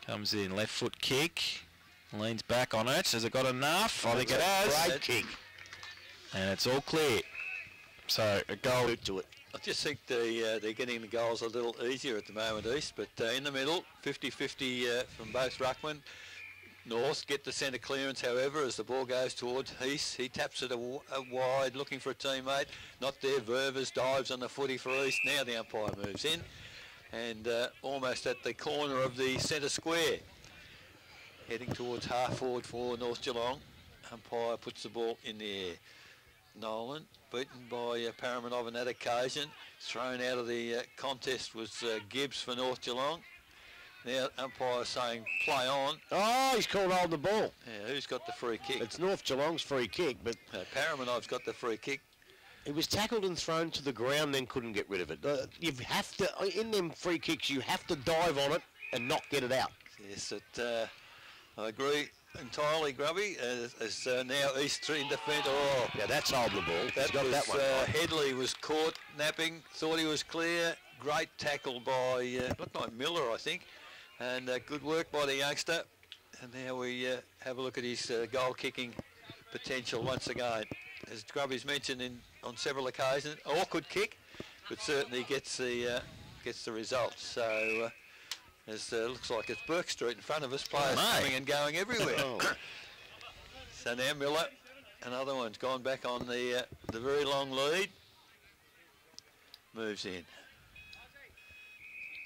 Comes in, left foot kick. Leans back on it. Has it got enough? I think it has. Great kick. And it's all clear. So a goal. To it. I just think they're getting the goals a little easier at the moment, East, but in the middle, 50-50 from both ruckmen. North get the centre clearance, however, as the ball goes towards Heath. He taps it a wide, looking for a teammate. Not there. Ververs dives on the footy for East. Now the umpire moves in, and almost at the corner of the centre square. Heading towards half forward for North Geelong. Umpire puts the ball in the air. Nolan, beaten by Paramanov on that occasion. Thrown out of the contest was Gibbs for North Geelong. Now umpire saying play on. Oh, he's called hold the ball. Yeah, who's got the free kick? It's North Geelong's free kick, but Paramanov's got the free kick. He was tackled and thrown to the ground, then couldn't get rid of it. You have to, in them free kicks, you have to dive on it and not get it out. Yes, I agree entirely, Grubby. As now East in defence. Oh, yeah, that's holding the ball. That was, that one. Headley was caught napping. Thought he was clear. Great tackle by looked like Miller, I think. And good work by the youngster. And now we have a look at his goal-kicking potential once again. As Grubby's mentioned on several occasions, awkward kick, but certainly gets the results. So looks like it's Burke Street in front of us. Players coming and going everywhere. So now Miller, another one's gone back on the very long lead. Moves in.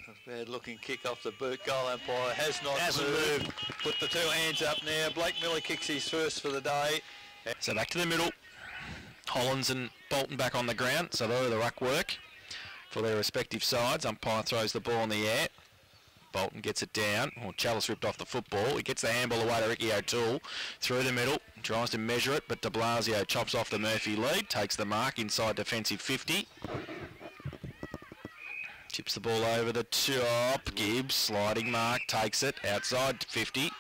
A bad-looking kick off the boot. Goal umpire hasn't moved. Put the two hands up now. Blake Miller kicks his first for the day. So back to the middle. Hollins and Bolton back on the ground. So they're the ruck work for their respective sides. Umpire throws the ball in the air. Bolton gets it down. Chalice ripped off the football. He gets the handball away to Ricky O'Toole. Through the middle. Tries to measure it, but de Blasio chops off the Murphy lead. Takes the mark inside defensive 50. Chips the ball over the top. Gibbs, sliding mark, takes it outside 50. He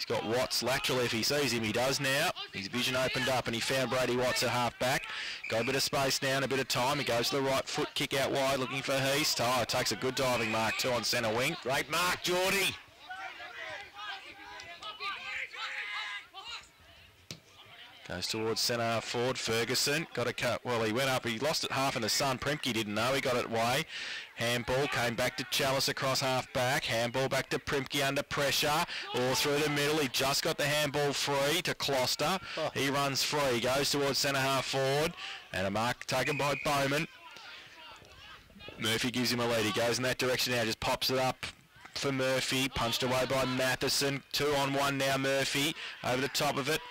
He's got Watts lateral if he sees him. He does now. His vision opened up and he found Brady Watts at half back. Got a bit of space now and a bit of time. He goes to the right foot, kick out wide, looking for Heast. Oh, takes a good diving mark too on centre wing. Great mark, Geordie. Goes towards centre half forward. Ferguson got a cut. Well, he went up. He lost it half in the sun. Primke didn't know. He got it away. Handball came back to Chalice across half back. Handball back to Primke under pressure. All through the middle. He just got the handball free to Closter. Oh. He runs free. Goes towards centre half forward. And a mark taken by Bowman. Murphy gives him a lead. He goes in that direction now. Just pops it up for Murphy. Punched away by Matheson. 2-on-1 now. Murphy over the top of it.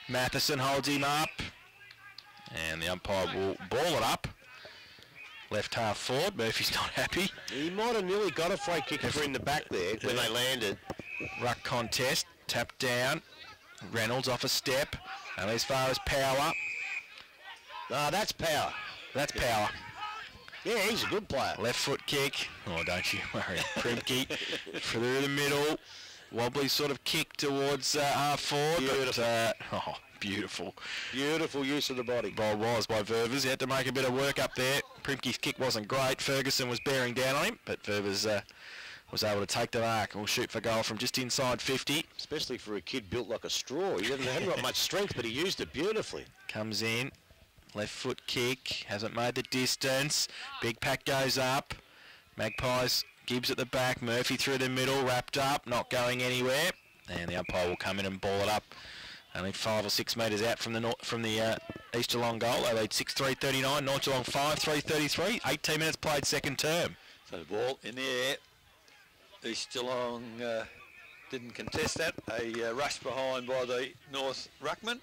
Matheson holds him up, and the umpire will ball it up. Left half forward. Murphy's not happy. He might have nearly got a free kick in the back there when they landed. Ruck contest, tapped down. Reynolds off a step, and as far as Power. No, that's Power. That's Power. Yeah, he's a good player. Left foot kick. Oh, don't you worry. Primke through the middle. Wobbly sort of kick towards half forward. Beautiful. But, beautiful. Beautiful use of the body. Well, was by Ververs. He had to make a bit of work up there. Primke's kick wasn't great. Ferguson was bearing down on him, but Ververs was able to take the mark and will shoot for goal from just inside 50. Especially for a kid built like a straw. He hadn't got much strength, but he used it beautifully. Comes in. Left foot kick. Hasn't made the distance. Big pack goes up. Magpies. Gibbs at the back, Murphy through the middle, wrapped up, not going anywhere, and the umpire will come in and ball it up. Only 5 or 6 metres out from the East Geelong goal. They lead 6-3-39. North Geelong 5-3-33. 18 minutes played second term. So the ball in the air. East Geelong didn't contest that. A rush behind by the North Ruckman.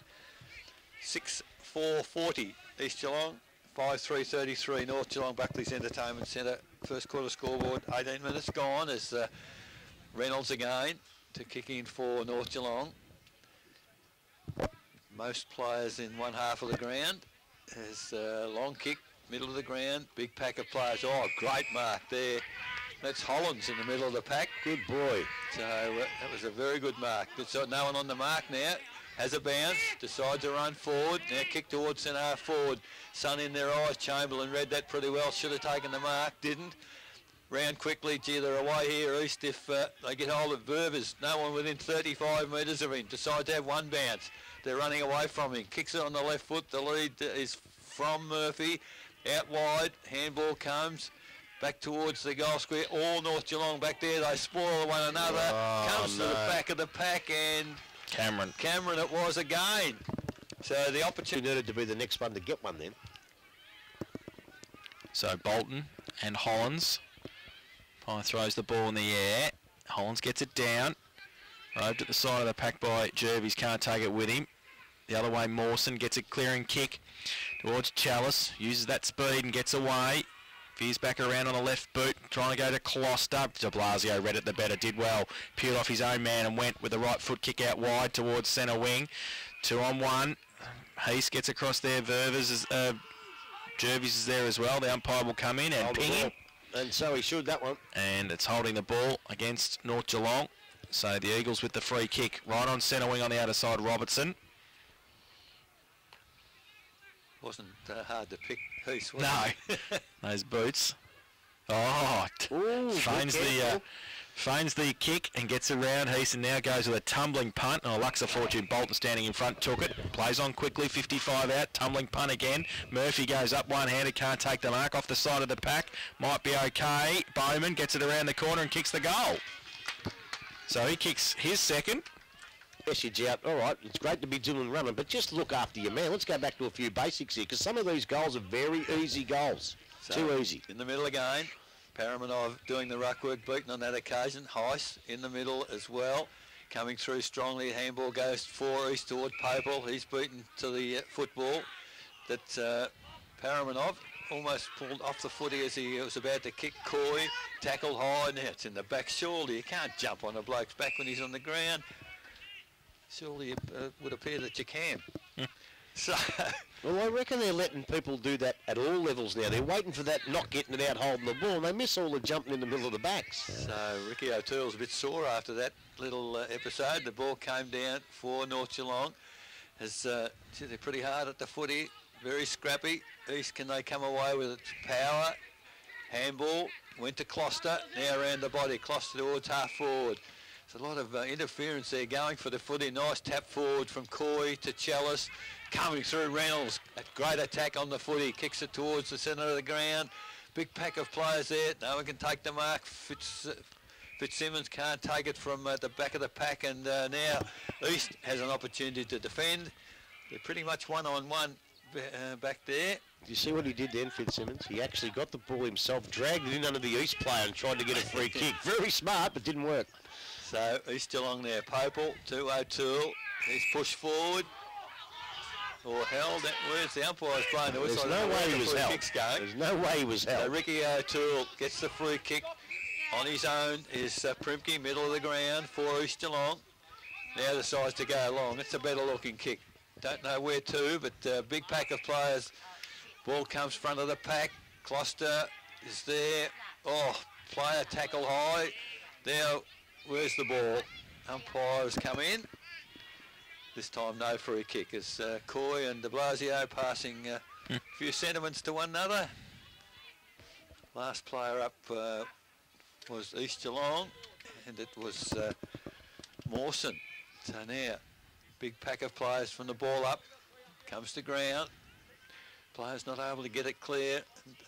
6-4-40 East Geelong. 5-3-33 North Geelong Buckley's Entertainment Centre. First quarter scoreboard, 18 minutes gone as Reynolds again to kick in for North Geelong. Most players in one half of the ground. There's a long kick, middle of the ground, big pack of players. Oh, great mark there. That's Hollands in the middle of the pack. Good boy. So that was a very good mark. So no one on the mark now. Has a bounce, decides to run forward. Now kick towards centre half forward. Sun in their eyes. Chamberlain read that pretty well. Should have taken the mark. Didn't. Round quickly. Gee, they're away here east if they get hold of Ververs. No one within 35 metres of him. Decides to have one bounce. They're running away from him. Kicks it on the left foot. The lead is from Murphy. Out wide. Handball comes. Back towards the goal square. All North Geelong back there. They spoil one another. Comes to the back of the pack and... Cameron it was again. So the opportunity needed to be the next one to get one then. So Bolton and Hollands. Pye throws the ball in the air. Hollands gets it down. Roved at the side of the pack by Jervis. Can't take it with him. The other way Mawson gets a clearing kick towards Chalice. Uses that speed and gets away. Veers back around on the left boot, trying to go to Closter. De Blasio read it the better, did well. Peeled off his own man and went with the right foot kick out wide towards centre wing. 2-on-1. Heast gets across there. Ververs Jervis is there as well. The umpire will come in and ping him. And so he should, that one. And it's holding the ball against North Geelong. So the Eagles with the free kick. Right on centre wing on the outer side, Robertson. Wasn't hard to pick Heast, was No. Those boots. Oh, feigns the kick and gets around. Heason now goes with a tumbling punt. Oh, Luxa Fortune Bolton standing in front took it. Plays on quickly, 55 out. Tumbling punt again. Murphy goes up one-handed, can't take the mark off the side of the pack. Might be okay. Bowman gets it around the corner and kicks the goal. So he kicks his second. Message out, all right, it's great to be doing running, but just look after your man. Let's go back to a few basics here, because some of these goals are very easy goals. So too easy. In the middle again, Paramanov doing the ruck work, beaten on that occasion. Heiss in the middle as well, coming through strongly. Handball goes 4 east toward Popel. He's beaten to the football. That Paramanov almost pulled off the footy as he was about to kick Coy. Tackled high, now it's in the back. Surely you can't jump on a bloke's back when he's on the ground. Surely it would appear that you can. So, Well, I reckon they're letting people do that at all levels now. They're waiting for that not getting it out holding the ball, and they miss all the jumping in the middle of the backs. so Ricky O'Toole's a bit sore after that little episode. The ball came down for North Geelong. They're pretty hard at the footy, very scrappy. East, can they come away with its power? Handball, went to Closter, now around the body. Closter towards half forward. There's a lot of interference there going for the footy. Nice tap forward from Coy to Chalice. Coming through Reynolds, a great attack on the footy, kicks it towards the centre of the ground. Big pack of players there, no one can take the mark. Fitzsimmons can't take it from the back of the pack, and now East has an opportunity to defend. They're pretty much one-on-one back there. You see what he did then, Fitzsimmons? He actually got the ball himself, dragged it in under the East player and tried to get a free kick. Very smart, but didn't work. So East Geelong there, Popel to O'Toole. He's pushed forward. Or held. Where's the umpire's blowing the whistle? There's no way he was held. There's no way he was held. So Ricky O'Toole gets the free kick on his own. Is Primke, middle of the ground for East Geelong. Now decides to go long. It's a better looking kick. Don't know where to, but big pack of players. Ball comes front of the pack. Closter is there. Oh, player tackle high. Now, where's the ball? Umpire has come in. This time no free kick as Coy and de Blasio passing a few sentiments to one another. Last player up was East Geelong, and it was Mawson. So now, big pack of players from the ball up, comes to ground. Players not able to get it clear.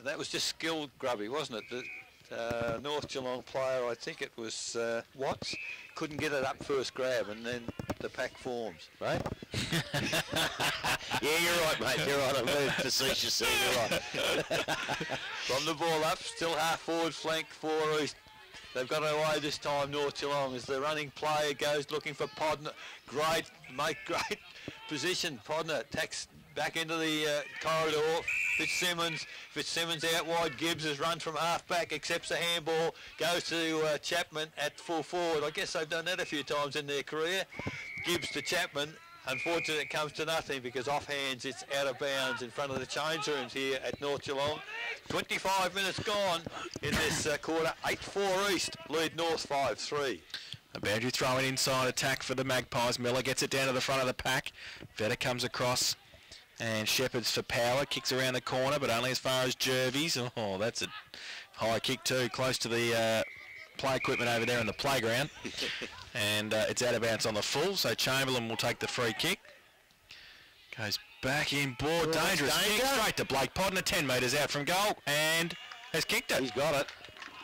That was just skill grubby, wasn't it? The North Geelong player, I think it was Watts, couldn't get it up first grab, and then the pack forms, right? Yeah, you're right, mate. You're right. I'm very facetious there. You're right. From the ball up, still half forward flank for East. They've got away this time, North Geelong, as the running player goes looking for Podner. Great position. Podner attacks back into the corridor. Fitzsimmons out wide. Gibbs has run from half back, accepts the handball, goes to Chapman at full forward. I guess they've done that a few times in their career. Gibbs to Chapman. Unfortunately, it comes to nothing because off hands it's out of bounds in front of the change rooms here at North Geelong. 25 minutes gone in this quarter. 8-4 East, lead North 5-3. A boundary throw in inside attack for the Magpies. Miller gets it down to the front of the pack. Vetter comes across and Shepherd's for power. Kicks around the corner, but only as far as Jervis. Oh, that's a high kick too, close to the play equipment over there in the playground. And it's out of bounds on the full, so Chamberlain will take the free kick. Goes back in, board, dangerous kick, straight to Blake Podner, 10 metres out from goal, and has kicked it. He's got it.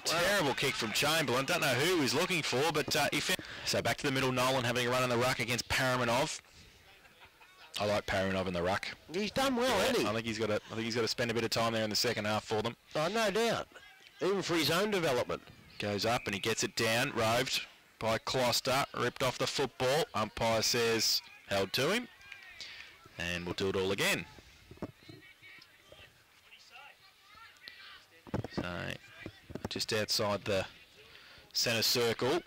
Terrible kick from Chamberlain. Don't know who he's looking for, but he found. So back to the middle, Nolan having a run in the ruck against Paramanov. I like Paramanov in the ruck. He's done well, hasn't he? I think he's got to spend a bit of time there in the second half for them. Oh, no doubt. Even for his own development. Goes up and he gets it down, roved by Closter, ripped off the football. Umpire says held to him, and we'll do it all again. So just outside the centre circle,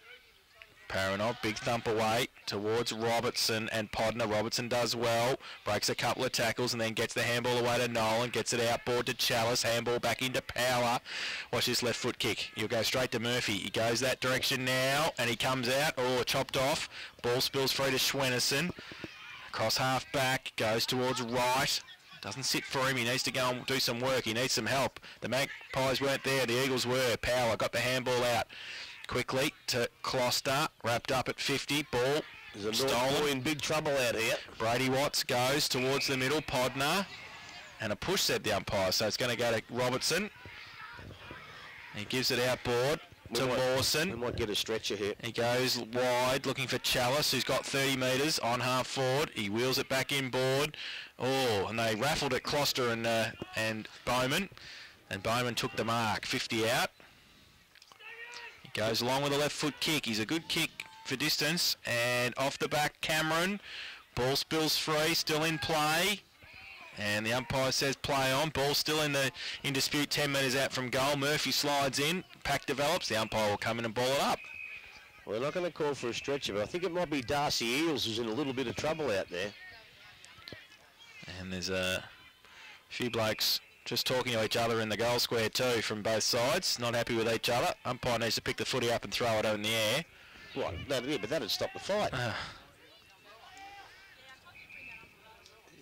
Paramanov, big thump away towards Robertson and Podner. Robertson does well, breaks a couple of tackles and then gets the handball away to Nolan, gets it outboard to Chalice, handball back into Power. Watch this left foot kick. He'll go straight to Murphy. He goes that direction now and he comes out, chopped off. Ball spills free to Schwennerson. Across half back, goes towards right. Doesn't sit for him. He needs to go and do some work. He needs some help. The Magpies weren't there. The Eagles were. Power got the handball out quickly to Closter, wrapped up at 50, ball There's a stolen. in big trouble out here. Brady Watts goes towards the middle, Podner, and a push, said the umpire, so it's going to go to Robertson. He gives it outboard to Mawson. We might get a stretcher here. He goes wide, looking for Chalice, who's got 30 metres on half forward. He wheels it back inboard. Oh, and they raffled at Closter and Bowman, and Bowman took the mark, 50 out. Goes along with a left foot kick. He's a good kick for distance. And off the back, Cameron. Ball spills free, still in play. And the umpire says play on. Ball still in dispute, 10 metres out from goal. Murphy slides in. Pack develops. The umpire will come in and ball it up. We're not going to call for a stretcher, but I think it might be Darcy Eels who's in a little bit of trouble out there. And there's a few blokes just talking to each other in the goal square too from both sides. Not happy with each other. Umpire needs to pick the footy up and throw it in the air. Right, yeah, but that'd stop the fight.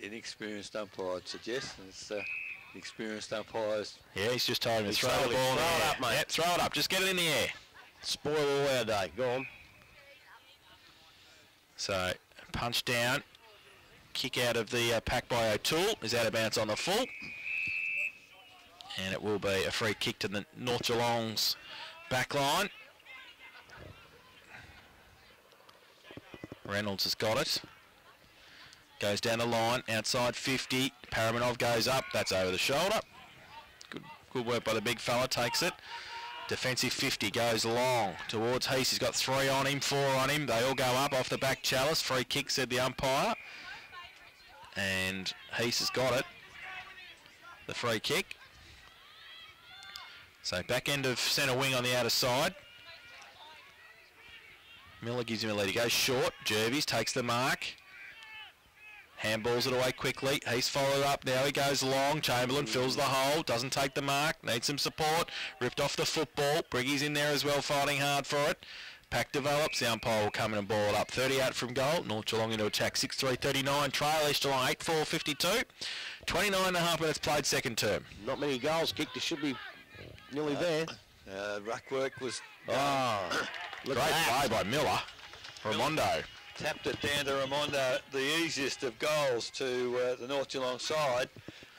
Inexperienced umpire, I'd suggest. It's experienced umpires. Yeah, he's just told him to throw the ball in the Throw it air. up, mate. Yep, throw it up. Just get it in the air. Spoil all our day. Go on. So, punch down. Kick out of the pack by O'Toole. Is out of bounds on the full. And it will be a free kick to the North Geelong's back line. Reynolds has got it. Goes down the line, outside 50. Paramanov goes up. That's over the shoulder. Good work by the big fella. Takes it. Defensive 50 goes long towards Heath. He's got 3 on him, 4 on him. They all go up off the back chalice. Free kick, said the umpire. And Heath has got it. The free kick. So back end of centre wing on the outer side. Miller gives him a lead. He goes short. Jervis takes the mark. Handballs it away quickly. He's followed up. Now he goes long. Chamberlain fills the hole. Doesn't take the mark. Needs some support. Ripped off the football. Briggy's in there as well, fighting hard for it. Pack develops. The umpire will come in and ball it up. 38 from goal. North Geelong into attack. 6-3-39. Trail East Geelong 8-4-52. 29.5 minutes played second term. Not many goals kicked. It should be nearly there. Ruck work was Great play by Miller. Ramondo. tapped it down to Ramondo, the easiest of goals to the North Geelong side,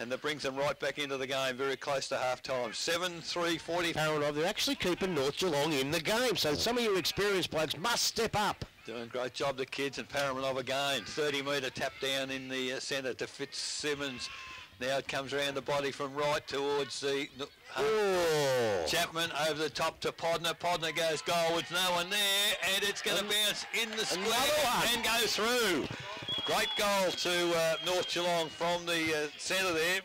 and that brings them right back into the game very close to half-time. 7-3-40. Paramanov, they're actually keeping North Geelong in the game, so some of your experienced blokes must step up. Doing a great job, the kids, and Paramanov again. 30-metre tap down in the centre to Fitzsimmons. Now it comes around the body from right towards the Chapman over the top to Podner. Podner goes goalwards, no one there, and it's going to bounce in the square and go through. Great goal to North Geelong from the centre there.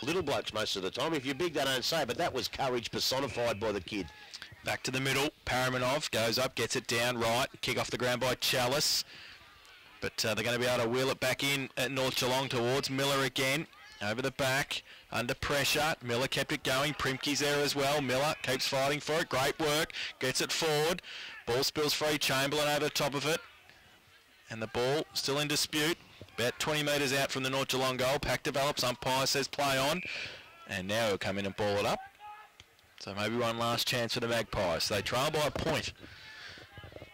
Little blokes most of the time. If you're big, they don't say, but that was courage personified by the kid. Back to the middle. Paramanov goes up, gets it down right. Kick off the ground by Chalice. But they're going to be able to wheel it back in at North Geelong towards Miller again. Over the back, under pressure. Miller kept it going. Primke's there as well. Miller keeps fighting for it. Great work. Gets it forward. Ball spills free. Chamberlain over the top of it. And the ball still in dispute. About 20 metres out from the North Geelong goal. Pack develops. Umpire says play on. And now he'll come in and ball it up. So maybe one last chance for the Magpies. They trail by a point.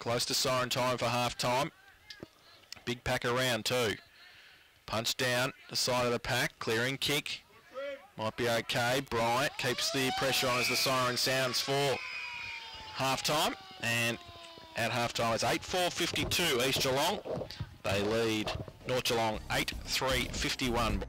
Close to siren time for half-time. Big pack around too. Punch down the side of the pack. Clearing kick. Might be okay. Bryant keeps the pressure on as the siren sounds for half-time. And at half-time it's 8-4-52 East Geelong. They lead North Geelong 8-3-51.